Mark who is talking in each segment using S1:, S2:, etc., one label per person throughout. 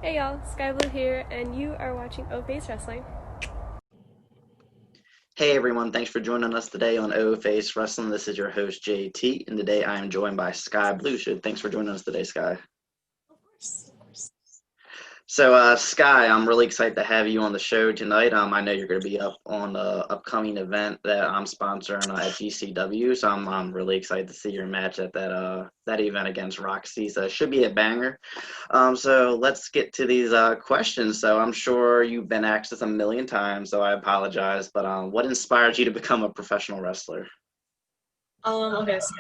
S1: Hey y'all, Skye Blue here, and you are watching O Face Wrestling.
S2: Hey everyone, thanks for joining us today on O Face Wrestling. This is your host JT, and today I am joined by Skye Blue. So thanks for joining us today, Skye.
S1: Of course, of course.
S2: So, Skye, I'm really excited to have you on the show tonight. I know you're going to be up on the upcoming event that I'm sponsoring at GCW, so I'm really excited to see your match at that event against Roxy. So it should be a banger. So let's get to these questions. So I'm sure you've been asked this a million times, so I apologize. But what inspired you to become a professional wrestler?
S1: Okay, so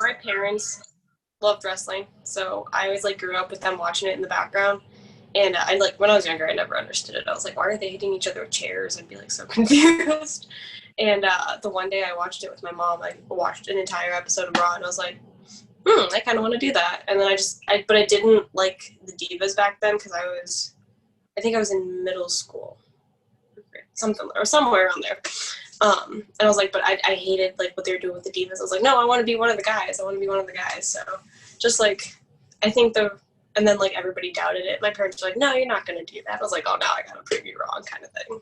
S1: my parents loved wrestling, so I always grew up with them watching it in the background. And I when I was younger, I never understood it. I was like, why are they hitting each other with chairs? I'd be so confused. And the one day I watched it with my mom, I watched an entire episode of Raw, and I was like, I kind of want to do that. And then but I didn't like the divas back then because I think I was in middle school, something or somewhere around there. And I was like, but I hated what they were doing with the divas. I was like, no, I want to be one of the guys. I want to be one of the guys. So just I think and then everybody doubted it. My parents were like, no, you're not going to do that. I was like, oh, now I got to prove you wrong kind of thing.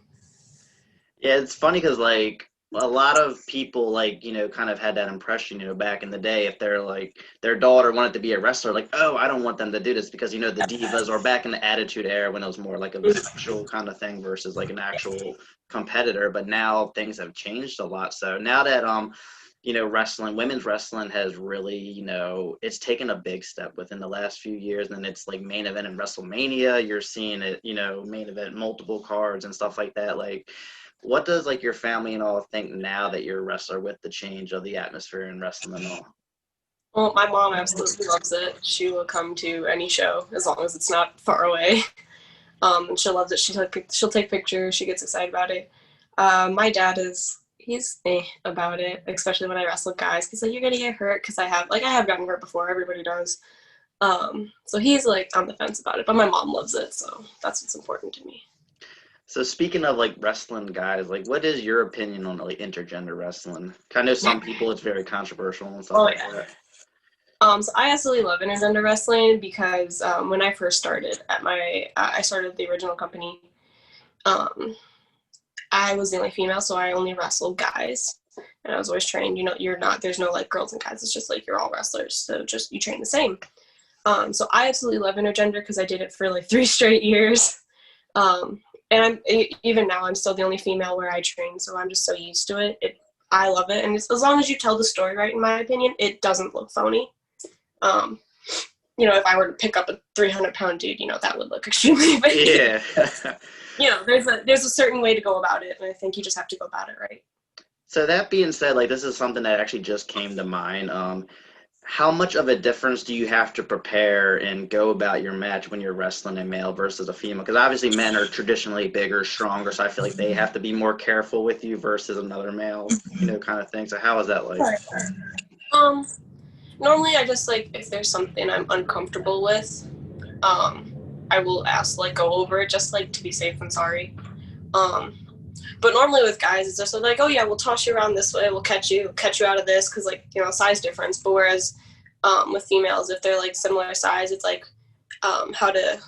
S2: Yeah, it's funny because a lot of people kind of had that impression, back in the day if they're their daughter wanted to be a wrestler, like, oh, I don't want them to do this because the divas are back in the Attitude Era when it was more like a sexual kind of thing versus like an actual competitor. But now things have changed a lot. So now that wrestling, women's wrestling has really, it's taken a big step within the last few years. And it's like main event in WrestleMania. You're seeing it, main event multiple cards and stuff like that. What does your family and all think now that you're a wrestler with the change of the atmosphere in wrestling and all?
S1: Well, my mom absolutely loves it. She will come to any show as long as it's not far away. And she loves it. She'll take pictures. She gets excited about it. My dad he's about it, especially when I wrestle guys. He's like, you're gonna get hurt because I have gotten hurt before. Everybody does. So he's on the fence about it, but my mom loves it, so that's what's important to me.
S2: So speaking of wrestling guys, what is your opinion on intergender wrestling? I know some people it's very controversial and stuff
S1: Oh
S2: like
S1: yeah.
S2: that.
S1: So I absolutely love intergender wrestling because when I first started I started the original company. Um, I was the only female, so I only wrestled guys. And I was always trained, there's no girls and guys. It's just you're all wrestlers. So just you train the same. So I absolutely love intergender because I did it for 3 straight years. And even now, I'm still the only female where I train. So I'm just so used to it. I love it. And as long as you tell the story right, in my opinion, it doesn't look phony. Um, if I were to pick up a 300-pound dude, that would look extremely fake.
S2: Yeah.
S1: There's a certain way to go about it, and I think you just have to go about it right.
S2: So that being said, this is something that actually just came to mind. How much of a difference do you have to prepare and go about your match when you're wrestling a male versus a female? Because obviously men are traditionally bigger, stronger, so I feel like they have to be more careful with you versus another male, kind of thing. So how is that like?
S1: Um, Normally I just if there's something I'm uncomfortable with, I will ask go over it just to be safe and sorry. Um, but normally with guys, it's just oh yeah, we'll toss you around this way, we'll catch you out of this because size difference. But whereas with females, if they're similar size, it's how to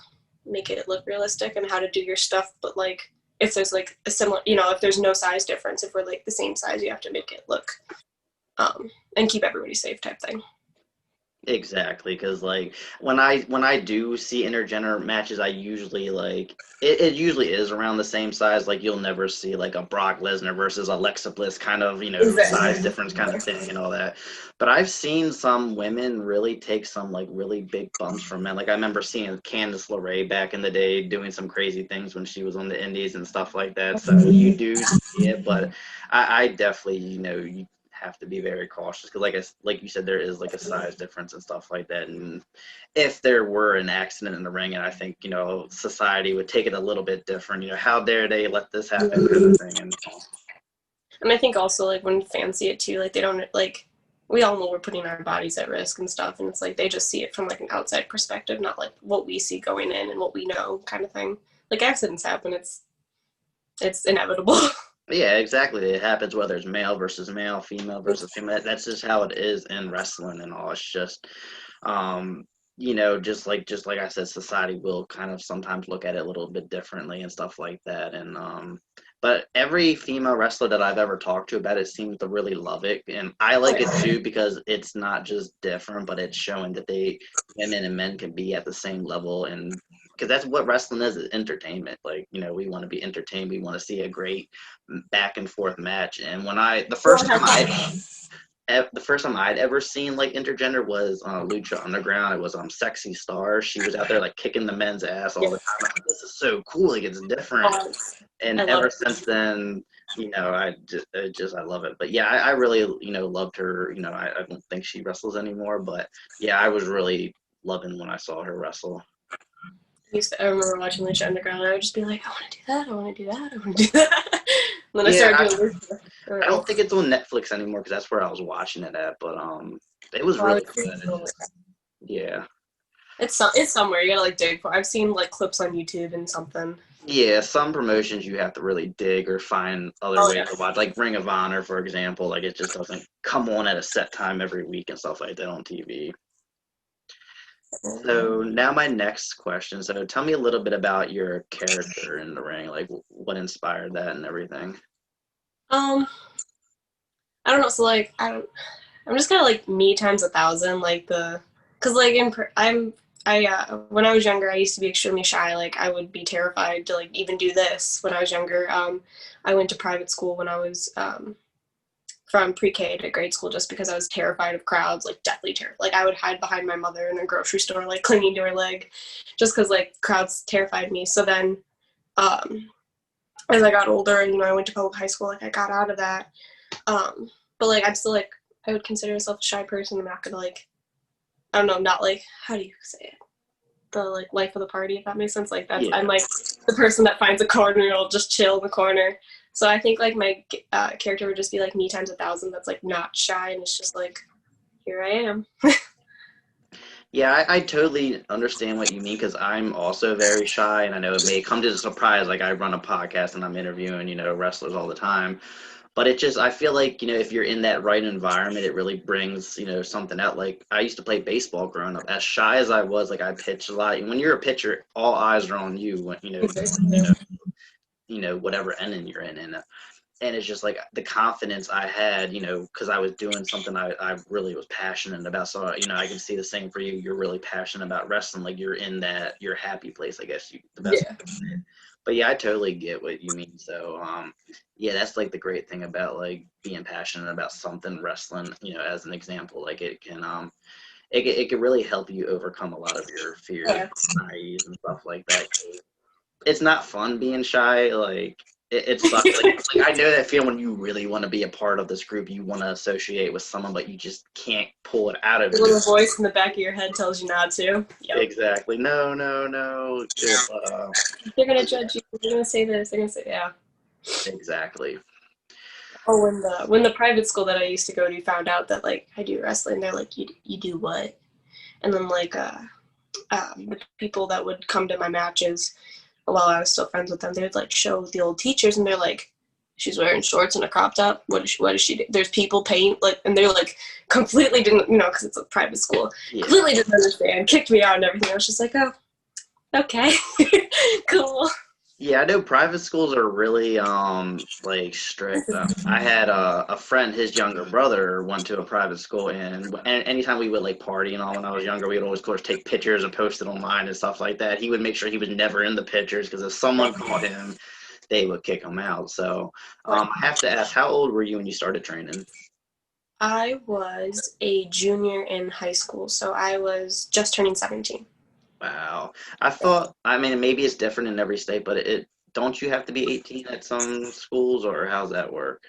S1: make it look realistic and how to do your stuff. But if there's a similar, if there's no size difference, if we're the same size, you have to make it look and keep everybody safe type thing.
S2: Exactly, because when I do see intergender matches, I usually it usually is around the same size. You'll never see a Brock Lesnar versus Alexa Bliss kind of size
S1: Exactly.
S2: difference kind of thing and all that. But I've seen some women really take some really big bumps from men. I remember seeing Candice LeRae back in the day doing some crazy things when she was on the Indies and stuff like that. So you do see it, but I definitely you have to be very cautious because like you said, there is a size difference and stuff like that. And if there were an accident in the ring, and I think society would take it a little bit different, how dare they let this happen kind of thing.
S1: And I think also when fans see it too, they don't we all know we're putting our bodies at risk and stuff, and it's they just see it from an outside perspective, not what we see going in and what we know kind of thing. Accidents happen, it's inevitable.
S2: Yeah, exactly. It happens whether it's male versus male, female versus female. That's just how it is in wrestling and all. It's just just like I said, society will kind of sometimes look at it a little bit differently and stuff like that. And but every female wrestler that I've ever talked to about it seems to really love it, and I like it too because it's not just different, but it's showing that women and men can be at the same level, and because that's what wrestling is entertainment. Like, we want to be entertained, we want to see a great back and forth match. And when the first time I'd ever seen like intergender was on Lucha Underground. It was Sexy Star. She was out there like kicking the men's ass all the time. I'm like, this is so cool. Like, it's different. And ever since then, I love it. But yeah, I really loved her. I don't think she wrestles anymore. But yeah, I was really loving when I saw her wrestle.
S1: I remember watching Lucha Underground, and I would just be like, I want to do that, I want to do that, I want to do that. And then I started doing Lucha.
S2: I don't think it's on Netflix anymore because that's where I was watching it at. But it was really good. Yeah.
S1: It's somewhere. You gotta like dig for. I've seen like clips on YouTube and something.
S2: Yeah, some promotions you have to really dig or find other ways to watch. Like Ring of Honor, for example. Like, it just doesn't come on at a set time every week and stuff like that on TV. So now my next question. So tell me a little bit about your character in the ring. Like, what inspired that and everything.
S1: I don't know. So like, I'm just kind of like me times 1,000. Like cause like when I was younger, I used to be extremely shy. Like, I would be terrified to like even do this when I was younger. I went to private school when I was from pre-K to grade school just because I was terrified of crowds, like deathly terrified. Like, I would hide behind my mother in a grocery store, like clinging to her leg, just because like crowds terrified me. So then, as I got older and I went to public high school, like I got out of that. But like I'm still like I would consider myself a shy person. I'm not gonna like I don't know, not like how do you say it? The like life of the party, if that makes sense. Like that's I'm like the person that finds a corner and will just chill in the corner. So I think like my character would just be like me times 1,000. That's like not shy and it's just like here I am.
S2: Yeah, I totally understand what you mean because I'm also very shy, and I know it may come as a surprise. Like, I run a podcast and I'm interviewing wrestlers all the time. But I feel like, if you're in that right environment, it really brings, something out. Like, I used to play baseball growing up. As shy as I was, like, I pitched a lot. And when you're a pitcher, all eyes are on you, whatever inning you're in. And it's just like the confidence I had, because I was doing something I really was passionate about. So, I can see the same for you. You're really passionate about wrestling. Like, you're in your happy place, I guess, the best way to say it. But yeah, I totally get what you mean. So, yeah, that's like the great thing about like being passionate about something, wrestling, as an example. Like, it can really help you overcome a lot of your fears, anxieties, and stuff like that. It's not fun being shy. Like, it sucks. Like, I know that feeling when you really want to be a part of this group, you want to associate with someone, but you just can't pull it out of you.
S1: The little voice in the back of your head tells you not to.
S2: Yep. Exactly. No.
S1: They're gonna judge you. They're gonna say this. They're gonna say
S2: Exactly.
S1: Oh, when the private school that I used to go to found out that like I do wrestling, they're like, you do what? And then like the people that would come to my matches while I was still friends with them, they would like show the old teachers, and they're like, she's wearing shorts and a crop top. What does she do? There's people paying like, and they're like completely didn't because it's a private school. Yeah. Completely didn't understand. Kicked me out and everything. I was just like, oh, okay, cool.
S2: Yeah, I know private schools are really like strict. I had a friend, his younger brother went to a private school, and anytime we would like party and all when I was younger, we would always, of course, take pictures and post it online and stuff like that. He would make sure he was never in the pictures because if someone caught him, they would kick him out. So I have to ask, how old were you when you started training?
S1: I was a junior in high school, so I was just turning 17.
S2: Wow. I mean, maybe it's different in every state, but don't you have to be 18 at some schools, or how's that work?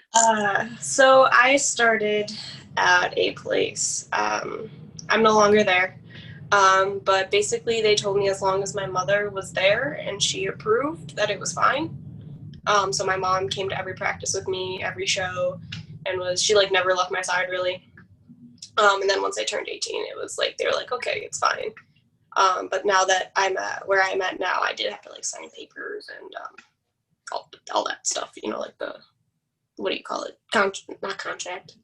S1: So I started at a place. I'm no longer there. But basically they told me as long as my mother was there and she approved that it was fine. So my mom came to every practice with me, every show, and she like never left my side really. And then once I turned 18, it was like, they were like, okay, it's fine. But now that I'm at where I'm at now, I did have to like sign papers and all that stuff, like the, what do you call it? Not contract.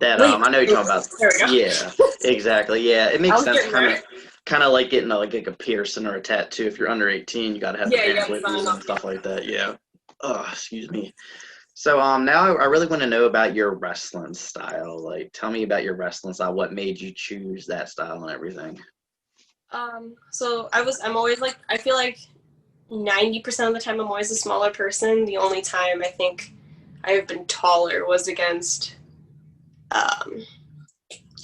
S2: That
S1: Wait,
S2: I know you're talking about.
S1: there we go.
S2: Yeah, exactly. Yeah, it
S1: I
S2: makes
S1: was
S2: sense.
S1: getting there.
S2: Kind of like getting like a piercing or a tattoo. If you're under 18, you got to have the
S1: Yeah, you
S2: parents
S1: gotta
S2: with
S1: sign
S2: you and
S1: up.
S2: stuff like that. Yeah. Oh, excuse me. So now I really want to know about your wrestling style. Like, tell me about your wrestling style. What made you choose that style and everything?
S1: So I'm always like, I feel like 90% of the time I'm always a smaller person. The only time I think I've been taller was against um,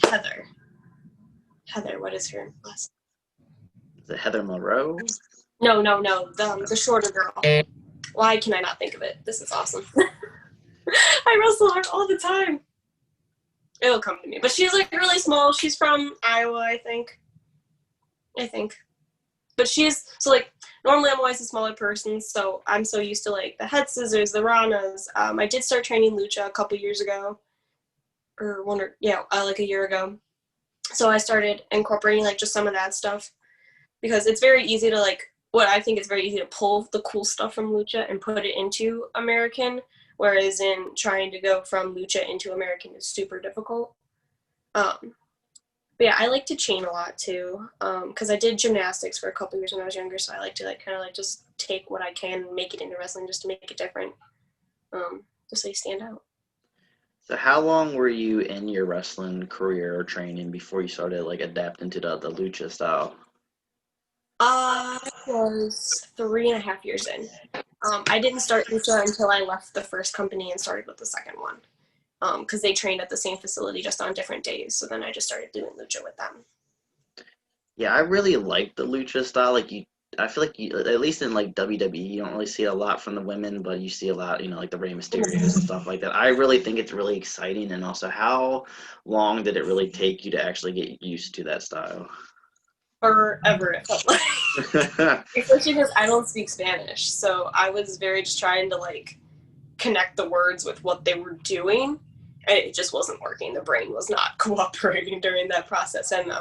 S1: Heather. Heather, what is her last?
S2: Is it Heather Monroe?
S1: No, the shorter girl. Why can I not think of it? This is awesome. I wrestle her all the time. It'll come to me. But she's like really small. She's from Iowa, I think. But she's so like normally I'm always a smaller person, so I'm so used to like the head scissors, the ranas. I did start training lucha a couple years ago, like a year ago. So I started incorporating like just some of that stuff because it's very easy to like what I think is very easy to pull the cool stuff from lucha and put it into American, whereas in trying to go from lucha into American is super difficult. Um, But yeah, I like to chain a lot too, because I did gymnastics for a couple years when I was younger. So I like to like kind of like just take what I can and make it into wrestling just to make it different, just so you stand out.
S2: So how long were you in your wrestling career or training before you started like adapting to the lucha style?
S1: I was 3.5 years in. I didn't start lucha until I left the first company and started with the second one, because they trained at the same facility just on different days. So then I just started doing lucha with them.
S2: Yeah, I really like the lucha style. I feel like at least in like WWE, you don't really see a lot from the women, but you see a lot, like the Rey Mysterios and stuff like that. I really think it's really exciting. And also, how long did it really take you to actually get used to that style?
S1: Forever it felt like. Especially because I don't speak Spanish, so I was very just trying to like connect the words with what they were doing, and it just wasn't working. The brain was not cooperating during that process, and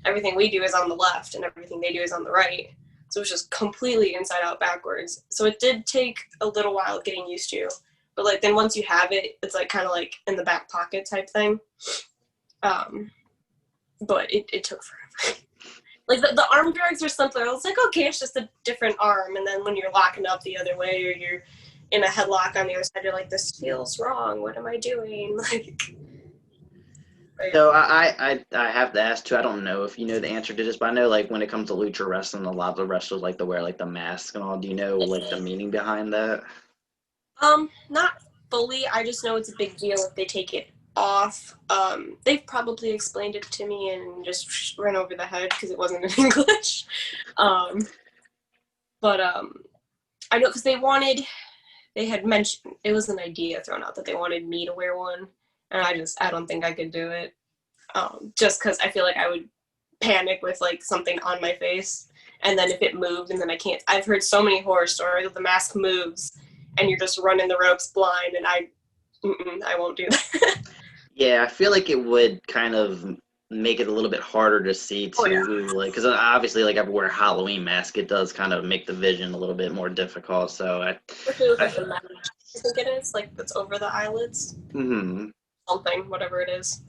S1: everything we do is on the left, and everything they do is on the right. So it was just completely inside out backwards. So it did take a little while getting used to, but like then once you have it, it's like kind of like in the back pocket type thing. But it took forever. Like the arm drags are simpler. It's like, okay, it's just a different arm. And then when you're locking up the other way or you're in a headlock on the other side, you're like, this feels wrong. What am I doing?
S2: So I have to ask too. I don't know if you know the answer to this, but I know like when it comes to lucha wrestling, a lot of the wrestlers like to wear like the mask and all. Do you know like the meaning behind that?
S1: Not fully. I just know it's a big deal if they take it off. They've probably explained it to me and just run over the head because it wasn't in English. But I know because they had mentioned, it was an idea thrown out that they wanted me to wear one, and I don't think I could do it. Just because I feel like I would panic with like something on my face, and then if it moved, and then I can't. I've heard so many horror stories that the mask moves, and you're just running the ropes blind, and I won't do that.
S2: Yeah, I feel like it would kind of make it a little bit harder to see
S1: Oh yeah,
S2: too, like because obviously like if I wear a Halloween mask, it does kind of make the vision a little bit more difficult. So
S1: especially with
S2: I
S1: like the mask. I think it is like that's over the eyelids,
S2: mhm.
S1: something, whatever it is.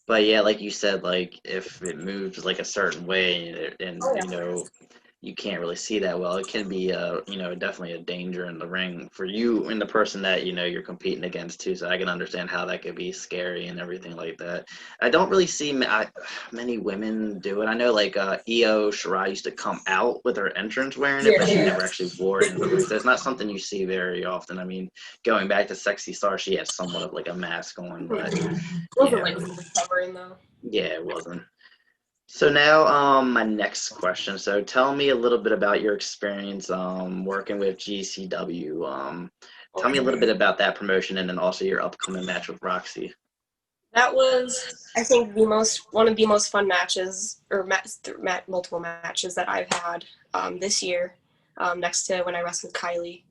S2: But yeah, like you said, like if it moves like a certain way and
S1: Oh yeah.
S2: you can't really see that well, it can be definitely a danger in the ring for you and the person that you're competing against too. So I can understand how that could be scary and everything like that. I don't really see many women do it. I know like Io Shirai used to come out with her entrance wearing it, but she never actually wore it in the ring. So it's not something you see very often. I mean, going back to Sexy Star, she had somewhat of like a mask on, but
S1: It wasn't
S2: yeah,
S1: like covering though.
S2: yeah, it wasn't. So now, my next question. So tell me a little bit about your experience working with GCW. Tell me a little bit about that promotion and then also your upcoming match with Roxy.
S1: That was, I think, one of the most fun matches, or multiple matches that I've had this year. Next to when I wrestled Kylie,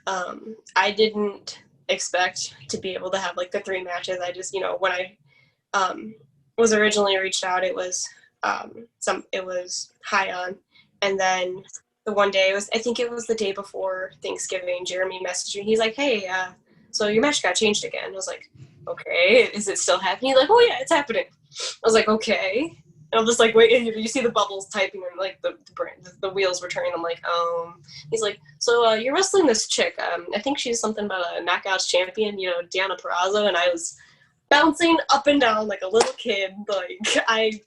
S1: I didn't expect to be able to have like the 3 matches. I just, when I was originally reached out, it was it was high on, and then the one day I think it was the day before Thanksgiving. Jeremy messaged me. He's like, "Hey, so your match got changed again." I was like, okay, is it still happening? He's like, oh yeah, it's happening. I was like, okay. And I'm just like, wait, you see the bubbles typing and like the wheels were turning. I'm like, he's like, so you're wrestling this chick. I think she's something about a Knockouts Champion, Deanna Purrazzo. And I was bouncing up and down like a little kid. Like I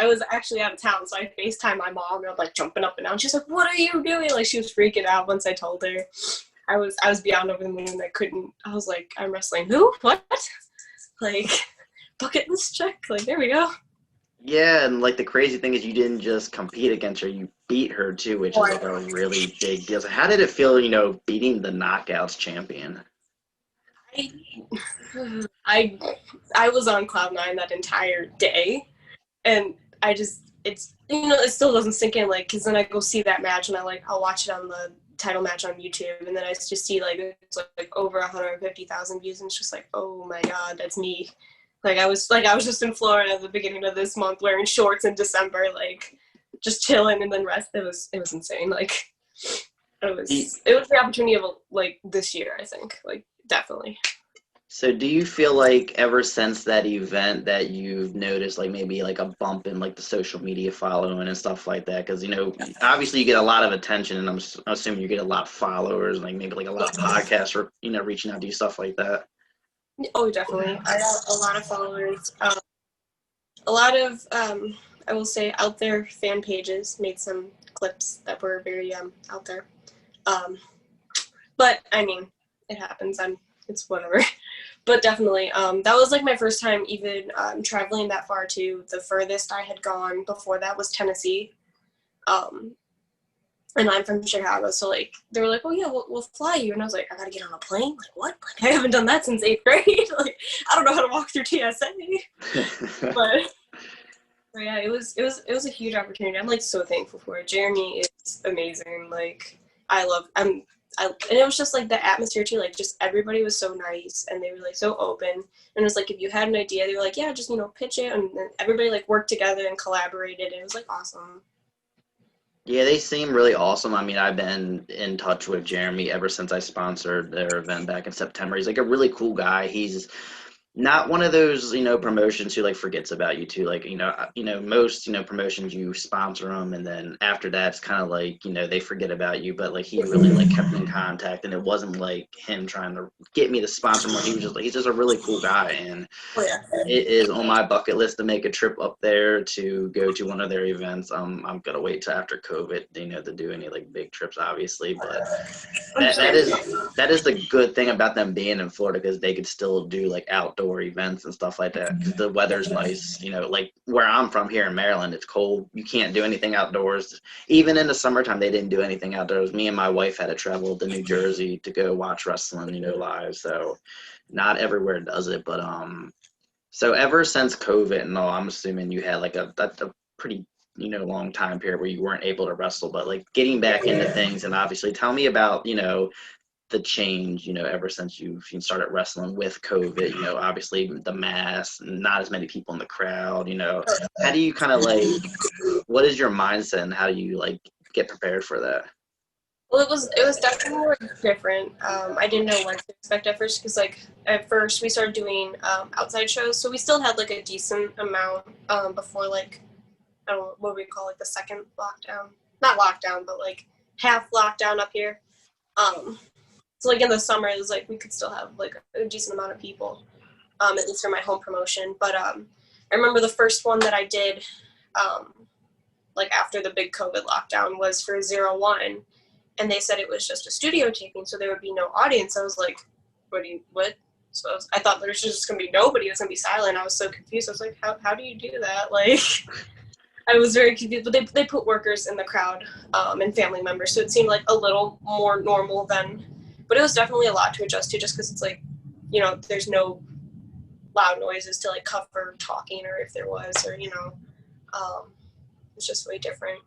S1: was actually out of town, so I FaceTimed my mom and I was like jumping up and down. She's like, what are you doing? Like she was freaking out once I told her. I was beyond over the moon. I was like, I'm wrestling who? What? Like, bucket list check. Like, there we go.
S2: Yeah, and like the crazy thing is you didn't just compete against her, you beat her too, which is like a really big deal. So how did it feel, beating the Knockouts champion?
S1: I was on cloud nine that entire day, and it still doesn't sink in, like, because then I go see that match and I'll watch it on the title match on YouTube, and then I just see like it's like over 150,000 views, and it's just like, oh my god, that's me. Like I was just in Florida at the beginning of this month wearing shorts in December, like just chilling, and then rest. It was insane. Like it was the opportunity of like this year, I think, like definitely.
S2: So do you feel like ever since that event that you've noticed like maybe like a bump in like the social media following and stuff like that? Because, obviously you get a lot of attention, and I'm assuming you get a lot of followers, like maybe like a lot of podcasts or, reaching out to you, stuff like that.
S1: Oh, definitely. I have a lot of followers. A lot of, I will say, out there fan pages made some clips that were very out there. But, I mean, it happens. It's whatever. But definitely, that was like my first time even traveling that far too. The furthest I had gone before that was Tennessee. And I'm from Chicago, so like they were like, "Oh yeah, we'll fly you," and I was like, "I gotta get on a plane? Like what? Like I haven't done that since 8th grade. Like I don't know how to walk through TSA." but yeah, it was a huge opportunity. I'm like so thankful for it. Jeremy is amazing. Like and it was just like the atmosphere too. Like just everybody was so nice, and they were like so open. And it was like if you had an idea, they were like, "Yeah, just pitch it," and then everybody like worked together and collaborated. It was like awesome.
S2: Yeah, they seem really awesome. I mean, I've been in touch with Jeremy ever since I sponsored their event back in September. He's like a really cool guy. He's not one of those, promotions who like forgets about you too. Like, most, promotions you sponsor them, and then after that, it's kind of like, they forget about you. But like, he really like kept in contact, and it wasn't like him trying to get me to sponsor more. He was just like, he's just a really cool guy, and it is on my bucket list to make a trip up there to go to one of their events. I'm gonna wait till after COVID, to do any like big trips, obviously. But that is the good thing about them being in Florida, because they could still do like outdoor events and stuff like that, because the weather's nice. Like where I'm from here in Maryland, it's cold. You can't do anything outdoors. Even in the summertime, they didn't do anything outdoors. Me and my wife had to travel to New Jersey to go watch wrestling, live. So not everywhere does it. But so ever since COVID and all, I'm assuming you had like a pretty long time period where you weren't able to wrestle, but like getting back into things. And obviously tell me about the change, ever since you started wrestling with COVID, obviously the mask, not as many people in the crowd, how do you kind of like, what is your mindset, and how do you like get prepared for that?
S1: Well, it was definitely more different. I didn't know what to expect at first, because like at first we started doing outside shows, so we still had like a decent amount before like, I don't know what we call like the second lockdown, not lockdown, but like half lockdown up here. So like in the summer, it was like we could still have like a decent amount of people, at least for my home promotion. But I remember the first one that I did, like after the big COVID lockdown, was for 01, and they said it was just a studio taping, so there would be no audience. I was like, what? So I thought there was just gonna be nobody. It was gonna be silent. I was so confused. I was like, how do you do that? Like, I was very confused. But they put workers in the crowd, and family members, so it seemed like a little more normal than. But it was definitely a lot to adjust to, just because it's like, there's no loud noises to like cover talking, or if there was, or it's just way different.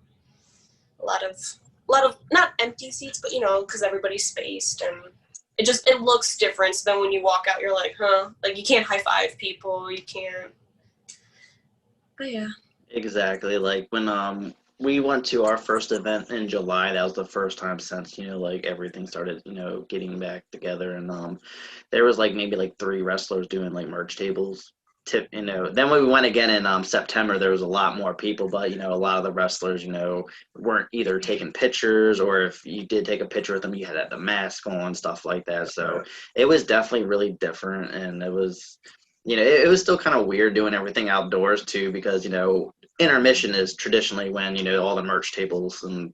S1: A lot of not empty seats, but because everybody's spaced, and it looks different. So then when you walk out, you're like, huh, like you can't high five people, you can't. But yeah.
S2: Exactly. Like when we went to our first event in July. That was the first time since, like everything started, getting back together. And there was like maybe like 3 wrestlers doing like merch tables. Then when we went again in September, there was a lot more people, but a lot of the wrestlers, weren't either taking pictures, or if you did take a picture with them, you had the mask on, stuff like that. So it was definitely really different, and it was, it was still kind of weird doing everything outdoors too, because intermission is traditionally when all the merch tables and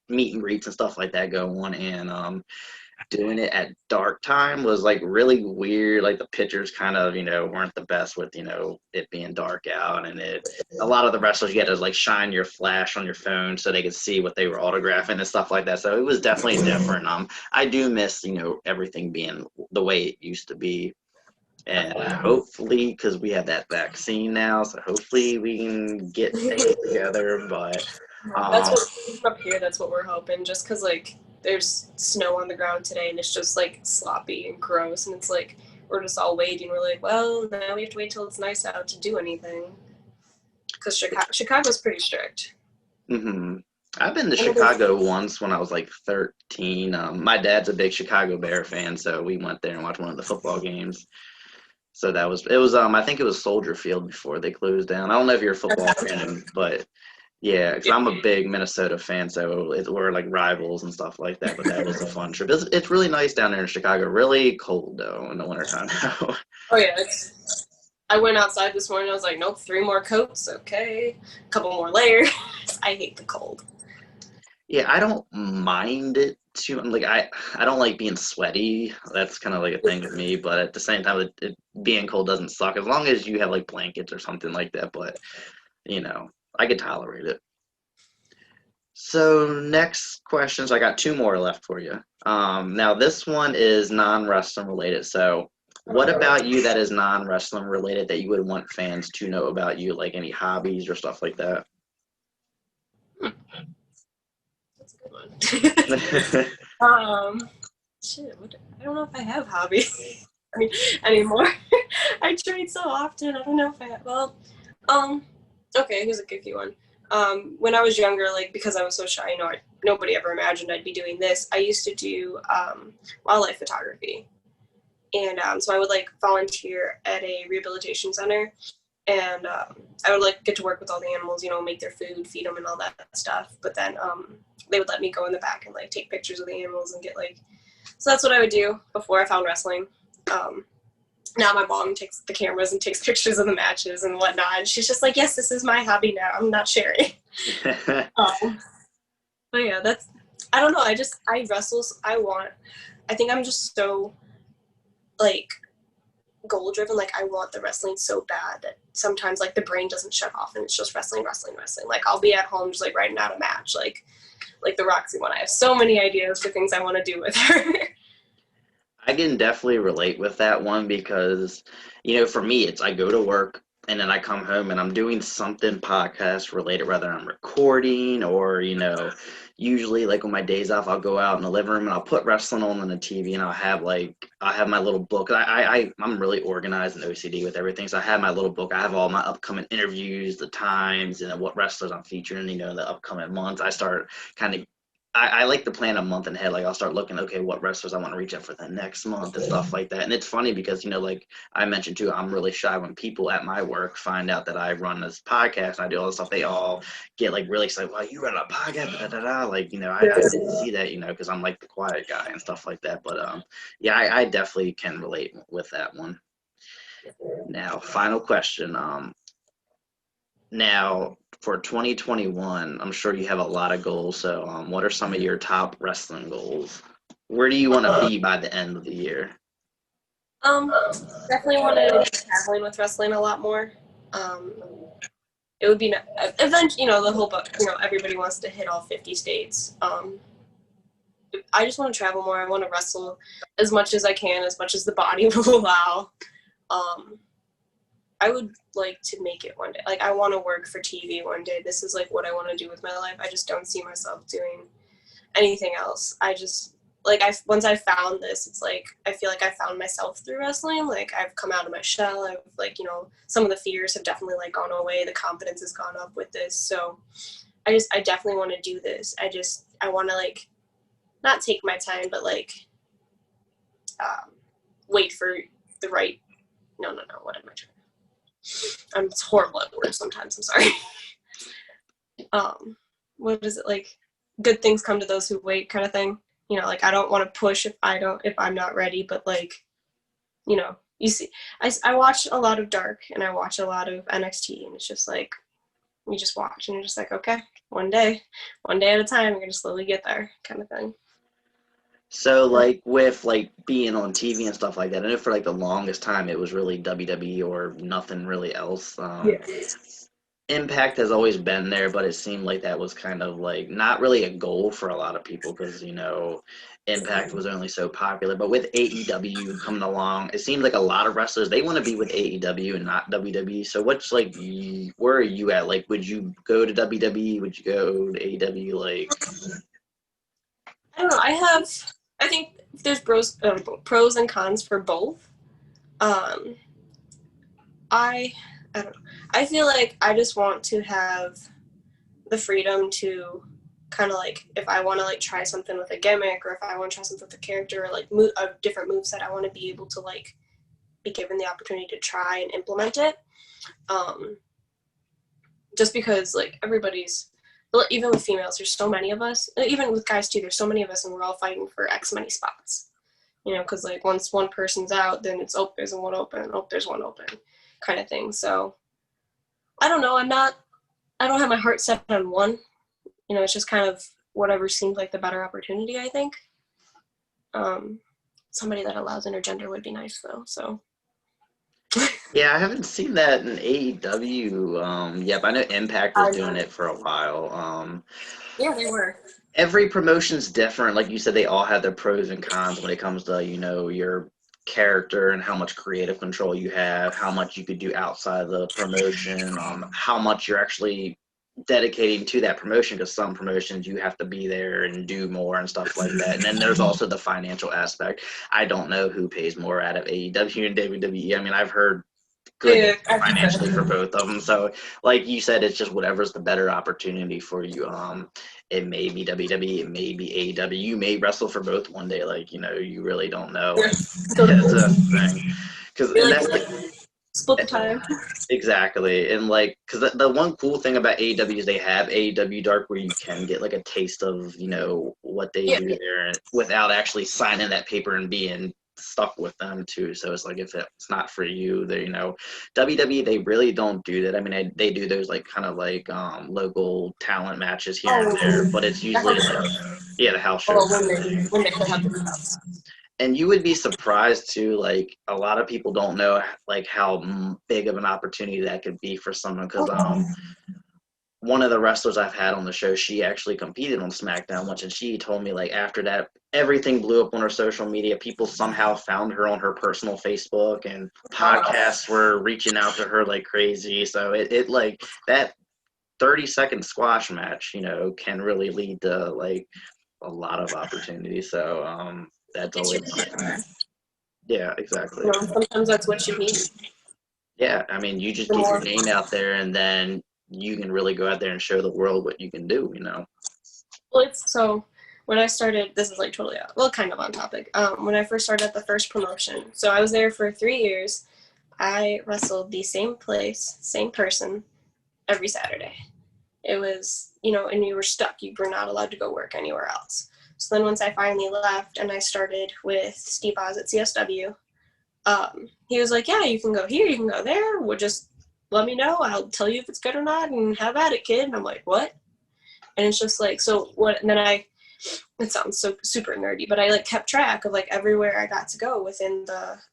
S2: meet and greets and stuff like that go on, and doing it at dark time was like really weird. Like the pictures kind of weren't the best with it being dark out, and a lot of the wrestlers, you had to like shine your flash on your phone so they could see what they were autographing and stuff like that. So it was definitely different. I do miss everything being the way it used to be. And hopefully, because we have that vaccine now, so hopefully we can get things together. But
S1: that's what up here. That's what we're hoping. Just because like there's snow on the ground today, and it's just like sloppy and gross, and it's like we're just all waiting. We're like, well, now we have to wait till it's nice out to do anything. Because Chicago's pretty strict.
S2: Mm-hmm. I've been to Chicago once when I was like 13. My dad's a big Chicago Bear fan, so we went there and watched one of the football games. So it was I think it was Soldier Field before they closed down. I don't know if you're a football fan, but yeah, because I'm a big Minnesota fan, so we're like rivals and stuff like that. But that was a fun trip. It's really nice down there in Chicago. Really cold though in the wintertime now.
S1: Oh yeah, I went outside this morning. I was like, nope, 3 more coats, okay, a couple more layers. I hate the cold.
S2: Yeah, I don't mind it too. Like I don't like being sweaty. That's kind of like a thing with me. But at the same time, being cold doesn't suck as long as you have like blankets or something like that. But I could tolerate it. So next questions, I got 2 more left for you. Now this one is non-wrestling related. So what about you that is non-wrestling related that you would want fans to know about you, like any hobbies or stuff like that?
S1: That's a good one. Shit, I don't know if I have hobbies. I mean, anymore. I trade so often. I don't know if I have. Well, okay, here's a goofy one. When I was younger, like because I was so shy, nobody ever imagined I'd be doing this. I used to do wildlife photography, and so I would like volunteer at a rehabilitation center, and I would like get to work with all the animals, make their food, feed them, and all that stuff. But then they would let me go in the back and like take pictures of the animals and get like. So that's what I would do before I found wrestling. Now my mom takes the cameras and takes pictures of the matches and whatnot. And she's just like, yes, this is my hobby now. I'm not sharing. But yeah, I don't know. I wrestle. I think I'm just so like goal driven. Like I want the wrestling so bad that sometimes like the brain doesn't shut off and it's just wrestling. Like I'll be at home just like writing out a match. Like the Roxy one. I have so many ideas for things I want to do with her.
S2: I can definitely relate with that one because, for me, it's I go to work and then I come home and I'm doing something podcast related, whether I'm recording or, usually like on my days off, I'll go out in the living room and I'll put wrestling on the TV and I'll have my little book. I'm really organized and OCD with everything. So I have my little book. I have all my upcoming interviews, the times, and what wrestlers I'm featuring, in the upcoming months. I start kind of I like to plan a month ahead. Like I'll start looking, okay, what wrestlers I want to reach out for the next month and stuff like that. And it's funny because, like I mentioned too, I'm really shy when people at my work find out that I run this podcast and I do all this stuff. They all get like really excited. Wow, you run a podcast, da, da, da. Like, I didn't see that, because I'm like the quiet guy and stuff like that. But yeah, I definitely can relate with that one. Now, final question. Now, for 2021, I'm sure you have a lot of goals. So, what are some of your top wrestling goals? Where do you want to be by the end of the year?
S1: Definitely want to be traveling with wrestling a lot more. It would be eventually, the whole book. Everybody wants to hit all 50 states. I just want to travel more. I want to wrestle as much as I can, as much as the body will allow. I would like to make it one day. Like, I want to work for TV one day. This is, like, what I want to do with my life. I just don't see myself doing anything else. I just, like, once I found this, it's, like, I feel like I found myself through wrestling. Like, I've come out of my shell. I've, like, some of the fears have definitely, like, gone away. The confidence has gone up with this. So I definitely want to do this. I want to like not take my time, but like wait for the right. No. What am I trying? I'm horrible at words sometimes. I'm sorry. What is it like? Good things come to those who wait, kind of thing. You know, like I don't want to push if I'm not ready, but like, you know, you see, I watch a lot of Dark and I watch a lot of NXT, and it's just like you just watch and you're just like, okay, one day at a time, you're gonna slowly get there, kind of thing.
S2: So, like, with, like, being on TV and stuff like that, I know for, like, the longest time it was really WWE or nothing really else.
S1: Yeah.
S2: Impact has always been there, but it seemed like that was kind of, like, not really a goal for a lot of people because, you know, Impact was only so popular. But with AEW coming along, it seems like a lot of wrestlers, they want to be with AEW and not WWE. So, what's, like, where are you at? Like, would you go to WWE? Would you go to AEW? Like,
S1: I don't know. I think there's pros and cons for both. I don't know. I feel like I just want to have the freedom to kind of like, if I want to like try something with a gimmick, or if I want to try something with a character, or like a different moveset, I want to be able to like be given the opportunity to try and implement it. Just because like everybody's, even with females, there's so many of us, even with guys too, there's so many of us, and we're all fighting for X many spots, you know, because like once one person's out, then it's, oh, there's one open, oh, there's one open, kind of thing. So I don't know, I don't have my heart set on one, you know, it's just kind of whatever seemed like the better opportunity, I think. Somebody that allows intergender would be nice though, so.
S2: yeah, I haven't seen that in AEW yet, but I know Impact was doing it for a while.
S1: Yeah, they were.
S2: Every promotion's different. Like you said, they all have their pros and cons when it comes to, you know, your character and how much creative control you have, how much you could do outside the promotion, how much you're actually dedicating to that promotion, because some promotions you have to be there and do more and stuff like that. And then there's also the financial aspect. I don't know who pays more out of AEW and WWE. I mean, I've heard good financially for both of them. So, like you said, it's just whatever's the better opportunity for you. It may be WWE, it may be AEW. You may wrestle for both one day. Like, you know, you really don't know. It's a thing. Because that's like
S1: split the time.
S2: Exactly. And like, because the one cool thing about AEW is they have AEW Dark, where you can get like a taste of, you know, what they do there without actually signing that paper and being stuck with them too. So it's like, if it's not for you, they, you know, WWE, they really don't do that. I mean, they do those like kind of like local talent matches here and there, but it's usually like, yeah, the house show.
S1: When they have the
S2: And you would be surprised too, like a lot of people don't know like how big of an opportunity that could be for someone, because one of the wrestlers I've had on the show, she actually competed on SmackDown once, and she told me like after that everything blew up on her social media. People somehow found her on her personal Facebook, and podcasts were reaching out to her like crazy. So it like that 30-second squash match, you know, can really lead to like a lot of opportunities. So that's always yeah, exactly.
S1: You know, sometimes that's what you need.
S2: Yeah, I mean, you just get your name out there, and then you can really go out there and show the world what you can do, you know?
S1: Well, so when I started, this is like totally kind of on topic. When I first started at the first promotion, so I was there for 3 years. I wrestled the same place, same person, every Saturday. It was, you know, and you were stuck. You were not allowed to go work anywhere else. So then once I finally left and I started with Steve Oz at CSW, he was like, yeah, you can go here, you can go there. We'll just let me know. I'll tell you if it's good or not, and have at it, kid. And I'm like, what? And it's just like, so what? And then it sounds so super nerdy, but I like kept track of like everywhere I got to go within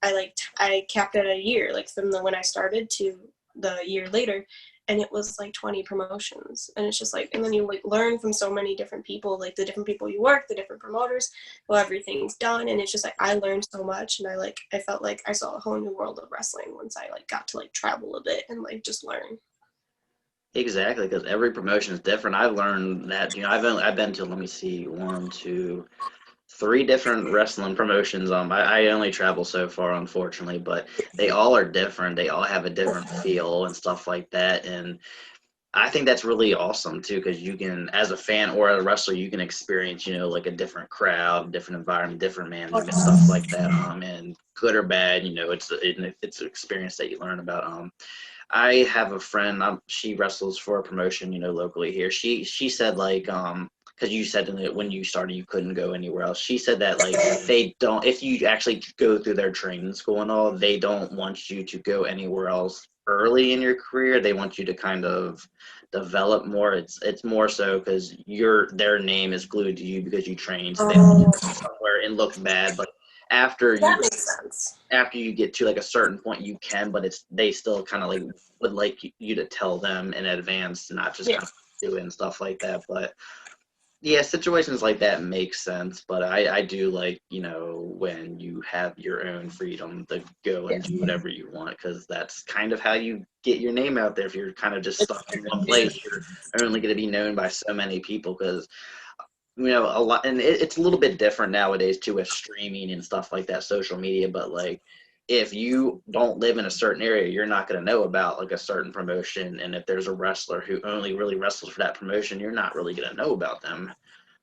S1: I capped it at a year, like from when I started to the year later. And it was like 20 promotions. And it's just like, and then you like learn from so many different people, like the different people you work, the different promoters, how everything's done. And it's just like, I learned so much. And I felt like I saw a whole new world of wrestling once I like got to like travel a bit and like just learn.
S2: Exactly, because every promotion is different. I've learned that, you know, I've been to, let me see, 1, 2, 3 different wrestling promotions. I only travel so far, unfortunately, but they all are different. They all have a different feel and stuff like that. And I think that's really awesome too, because you can, as a fan or a wrestler, you can experience, like a different crowd, different environment, different management, stuff like that. And good or bad, it's an experience that you learn about. I have a friend. She wrestles for a promotion, locally here. She said like because you said that when you started you couldn't go anywhere else. She said that like they don't, if you actually go through their training school and all, they don't want you to go anywhere else early in your career. They want you to kind of develop more. It's more so because their name is glued to you because you trained, so they don't want you to go somewhere and look bad. But after
S1: That makes sense.
S2: after you get to like a certain point you can, but they still kind of like would like you to tell them in advance, not just kind of do it and stuff like that. But yeah, situations like that make sense, but I do like, when you have your own freedom to go and do whatever you want, because that's kind of how you get your name out there. If you're kind of just stuck in one place, you're only going to be known by so many people, because a lot, and it's a little bit different nowadays too with streaming and stuff like that, social media. But like, if you don't live in a certain area, you're not going to know about like a certain promotion. And if there's a wrestler who only really wrestles for that promotion, you're not really going to know about them.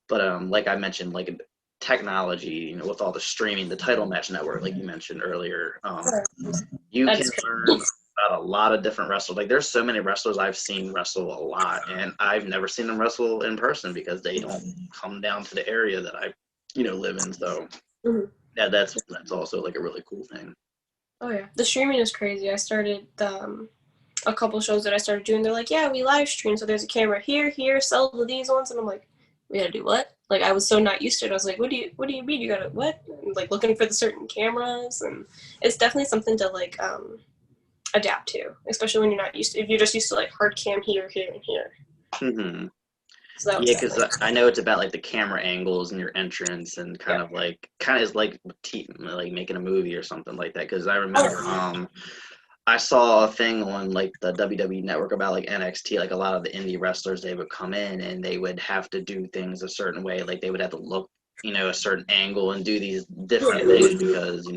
S2: But like I mentioned, like technology, with all the streaming, the Title Match Network, like you mentioned earlier, you can learn about a lot of different wrestlers. Like there's so many wrestlers I've seen wrestle a lot, and I've never seen them wrestle in person because they don't come down to the area that I, live in. So yeah, that's also like a really cool thing.
S1: Oh yeah, the streaming is crazy. I started a couple shows that I started doing. They're like, yeah, we live stream, so there's a camera here, sell to these ones, and I'm like, we gotta do what? Like I was so not used to it. I was like, what do you mean you gotta what? And, like looking for the certain cameras, and it's definitely something to like adapt to, especially when you're not used to, if you're just used to like hard cam here, and here.
S2: Mm-hmm.
S1: So
S2: Yeah, because I know it's about like the camera angles and your entrance and kind of is like like making a movie or something like that. Because I remember I saw a thing on like the WWE network about like NXT, like a lot of the indie wrestlers, they would come in and they would have to do things a certain way. Like they would have to look, a certain angle and do these different things because,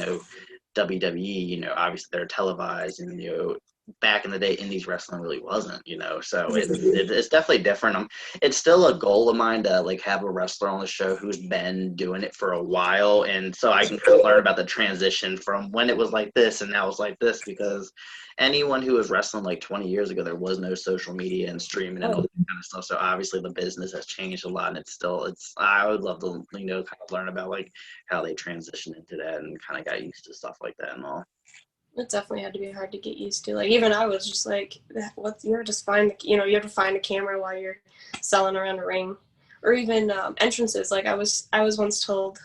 S2: WWE, obviously they're televised, and, back in the day, indies wrestling really wasn't, so it's definitely different. It's still a goal of mine to like have a wrestler on the show who's been doing it for a while, and so I can kind of learn about the transition from when it was like this and now it's like this, because anyone who was wrestling like 20 years ago, there was no social media and streaming and all that kind of stuff. So obviously the business has changed a lot, and I would love to, kind of learn about like how they transitioned into that and kind of got used to stuff like that and all.
S1: It definitely had to be hard to get used to. Like even I was just like, what? You have to find, you have to find a camera while you're selling around a ring, or even entrances. Like I was once told,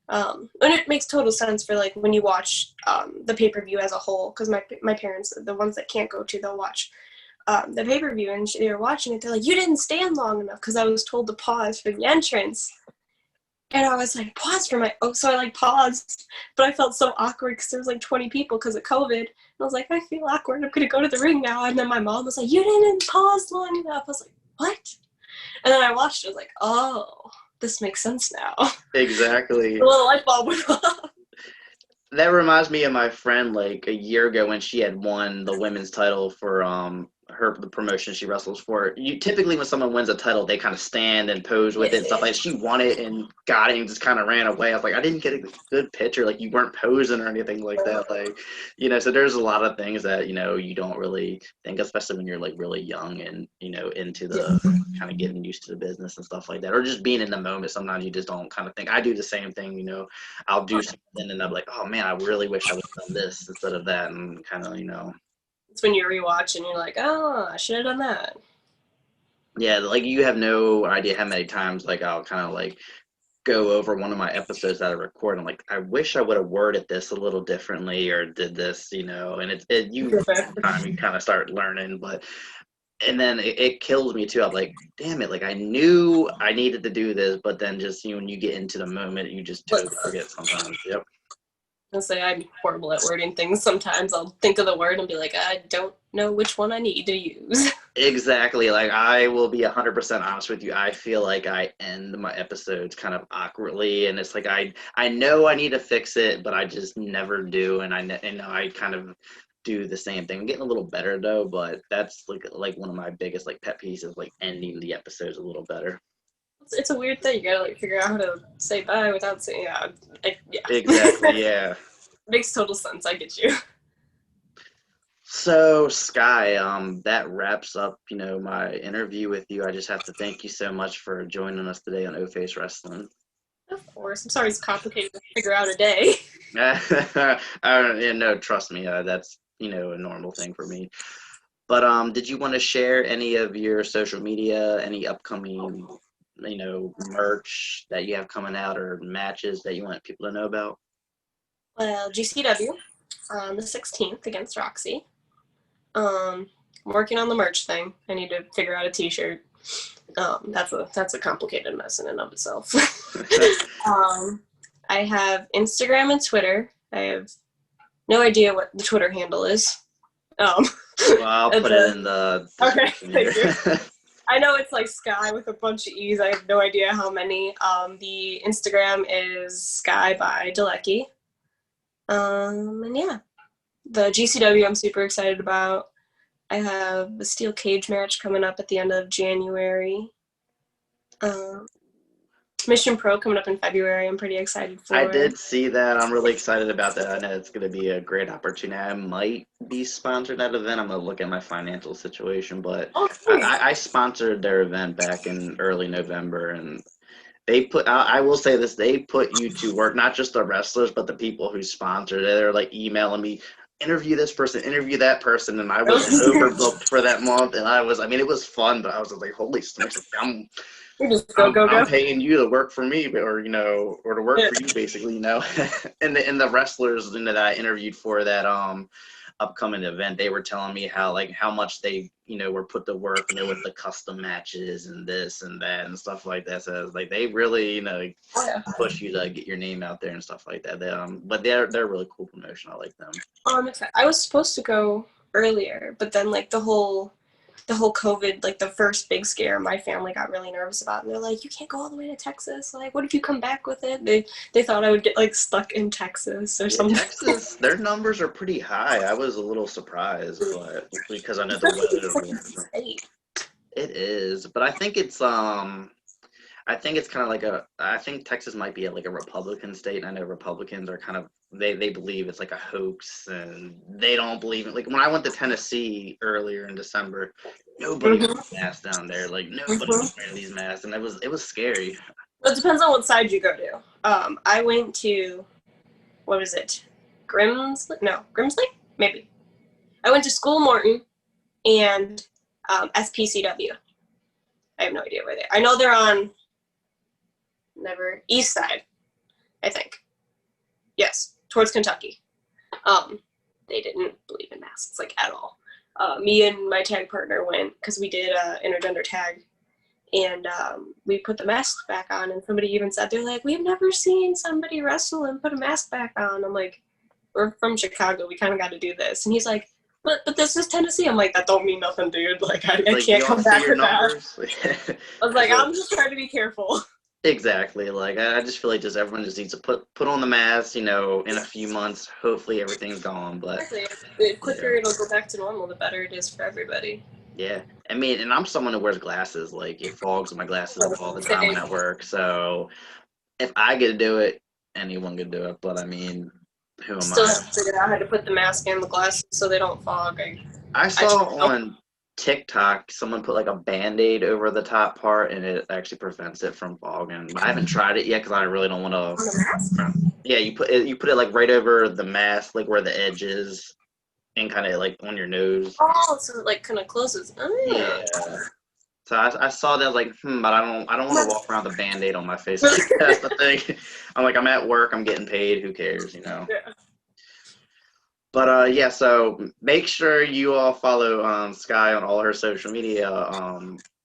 S1: and it makes total sense for like when you watch the pay-per-view as a whole, because my parents, the ones that can't go to, they'll watch the pay-per-view, and they were watching it. They're like, you didn't stand long enough, because I was told to pause for the entrance. And I was like, pause for so I like paused, but I felt so awkward because there was like 20 people because of COVID. And I was like, I feel awkward. I'm going to go to the ring now. And then my mom was like, you didn't pause long enough. I was like, what? And then I watched it. I was like, oh, this makes sense now.
S2: Exactly.
S1: A little light bulb went off.
S2: That reminds me of my friend like a year ago when she had won the women's title for the promotion she wrestles for. You typically when someone wins a title, they kind of stand and pose with it and stuff like that. She won it and got it and just kind of ran away. I was like, I didn't get a good picture. Like you weren't posing or anything like that. Like, so there's a lot of things that, you don't really think, especially when you're like really young and, into the kind of getting used to the business and stuff like that, or just being in the moment. Sometimes you just don't kind of think. I do the same thing, I'll do something and I'm like, oh man, I really wish I would have done this instead of that, and kind of,
S1: It's when you rewatch and you're like, oh, I should have done that.
S2: Yeah, like you have no idea how many times like I'll kind of like go over one of my episodes that I record. I'm like, I wish I would have worded this a little differently or did this, and you kind of start learning, and then it kills me too. I'm like, damn it, like I knew I needed to do this, but then just when you get into the moment, you just totally forget sometimes. Yep.
S1: I'll say I'm horrible at wording things. Sometimes I'll think of the word and be like, I don't know which one I need to use.
S2: Exactly. Like I will be 100% honest with you. I feel like I end my episodes kind of awkwardly, and it's like I know I need to fix it, but I just never do. And I kind of do the same thing. I'm getting a little better though, but that's like one of my biggest like pet peeves is like ending the episodes a little better.
S1: It's a weird thing. You gotta like figure out how to say bye without saying yeah.
S2: Exactly, yeah.
S1: Makes total sense. I get you.
S2: So Skye, that wraps up, my interview with you. I just have to thank you so much for joining us today on O-Face Wrestling.
S1: Of course. I'm sorry it's complicated to figure out a day.
S2: Yeah, no, trust me, that's a normal thing for me. But did you want to share any of your social media, any upcoming, merch that you have coming out or matches that you want people to know about?
S1: Well, GCW on the 16th against Roxy. I'm working on the merch thing. I need to figure out a T-shirt. That's a complicated mess in and of itself. I have Instagram and Twitter. I have no idea what the Twitter handle is.
S2: Well, I'll put it in the description.
S1: Okay, thank you. I know it's like Skye with a bunch of E's. I have no idea how many. The Instagram is Skye by Dalecki. And yeah, the GCW I'm super excited about. I have a steel cage match coming up at the end of January. Mission Pro coming up in February. I'm pretty excited for.
S2: I did see that. I'm really excited about that. I know it's going to be a great opportunity. I might be sponsored that event. I'm going to look at my financial situation, but I sponsored their event back in early November, and they put. I will say this: they put you to work. Not just the wrestlers, but the people who sponsored it. They're like emailing me, interview this person, interview that person, and I was overbooked for that month. And it was fun, but I was like, holy smokes, I'm paying you to work for me, or to work for you, basically, and the wrestlers that I interviewed for that upcoming event, they were telling me how much they were put to work, with the custom matches and this and that and stuff like that. So it's like they really push you to get your name out there and stuff like that. But they're a really cool promotion. I like them.
S1: I'm excited. I was supposed to go earlier, but then like the whole COVID, like the first big scare, my family got really nervous about, and they're like, you can't go all the way to Texas. Like, what if you come back with it? They thought I would get like stuck in Texas or something.
S2: Texas, their numbers are pretty high. I was a little surprised, but because I know the weather. It is, but I think it's kind of like I think Texas might be like a Republican state. I know Republicans are kind of, they believe it's like a hoax, and they don't believe it. Like when I went to Tennessee earlier in December, nobody had masks down there. Like nobody was wearing these masks, and it was scary.
S1: Well, it depends on what side you go to. I went to, what was it? Grimsley? No, Grimsley? Maybe. I went to School Morton and SPCW. I have no idea where they are. I know they're on east side, I think. Yes, towards Kentucky. They didn't believe in masks, like, at all. Me and my tag partner went, because we did intergender tag, and we put the masks back on, and somebody even said, they're like, we've never seen somebody wrestle and put a mask back on. I'm like, we're from Chicago, we kind of got to do this. And he's like, but this is Tennessee. I'm like, that don't mean nothing, dude. Like, I can't come back with that. I was like, I'm just trying to be careful.
S2: Exactly. Like, I just feel like everyone just needs to put on the mask, in a few months. Hopefully everything's gone. But
S1: the quicker it'll go back to normal, the better it is for everybody.
S2: Yeah. I mean, and I'm someone who wears glasses. Like, it fogs my glasses up all the time at work. So if I get to do it, anyone could do it. But I mean, who am I?
S1: Still have to figure out how to put the mask and the glasses so they don't fog.
S2: I saw on TikTok someone put like a Band-Aid over the top part, and it actually prevents it from fogging. I haven't tried it yet because I really don't want to. Yeah, you put it like right over the mask, like where the edge is, and kind of like on your nose.
S1: Oh, so it like kind of closes. Oh.
S2: Yeah. So I saw that, like, but I don't want to walk around with a Band-Aid on my face. That's the thing. I'm like, I'm at work, I'm getting paid, who cares,
S1: Yeah.
S2: But yeah, so make sure you all follow Skye on all her social media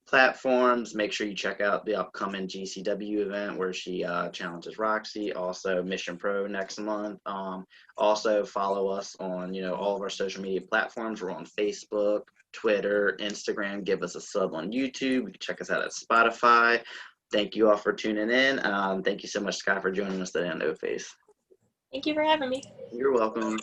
S2: platforms. Make sure you check out the upcoming GCW event where she challenges Roxy. Also, Mission Pro next month. Also, follow us on all of our social media platforms. We're on Facebook, Twitter, Instagram. Give us a sub on YouTube. You can check us out at Spotify. Thank you all for tuning in. Thank you so much, Skye, for joining us today on No Face.
S1: Thank you for having me.
S2: You're welcome.